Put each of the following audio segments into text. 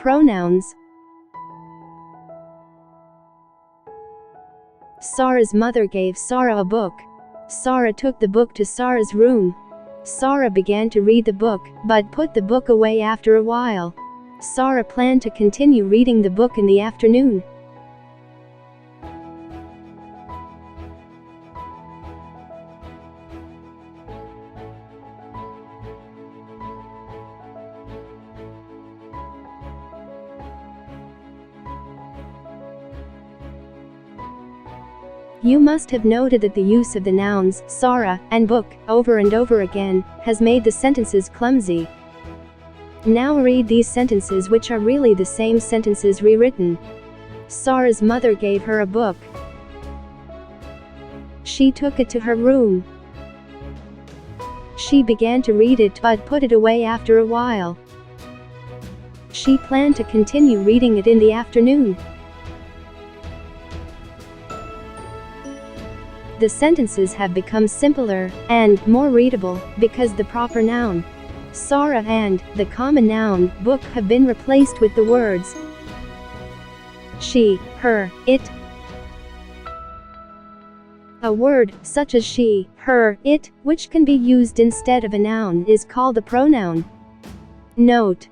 Pronouns. Sarah's mother gave Sarah a book. Sarah took the book to Sarah's room. Sarah began to read the book, but put the book away after a while. Sarah planned to continue reading the book in the afternoon. You must have noted that the use of the nouns Sarah and book over and over again has made the sentences clumsy. Now read these sentences, which are really the same sentences rewritten. Sarah's mother gave her a book. She took it to her room. She began to read it but put it away after a while. She planned to continue reading it in the afternoon. The sentences have become simpler and more readable because the proper noun Sarah and the common noun book have been replaced with the words she, her, it. A word such as she, her, it, which can be used instead of a noun, is called a pronoun. Note: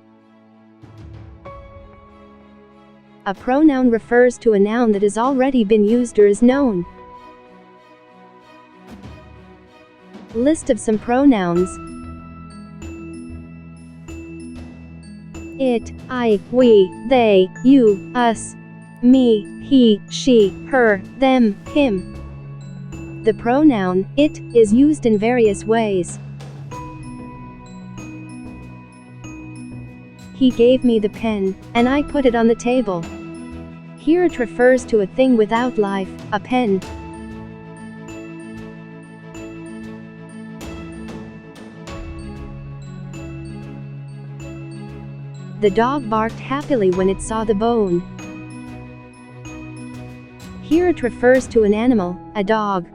a pronoun refers to a noun that has already been used or is known. List of some pronouns: it, I, we, they, you, us, me, he, she, her, them, him. The pronoun it is used in various ways. He gave me the pen, and I put it on the table. Here it refers to a thing without life, a pen. The dog barked happily when it saw the bone. Here it refers to an animal, a dog.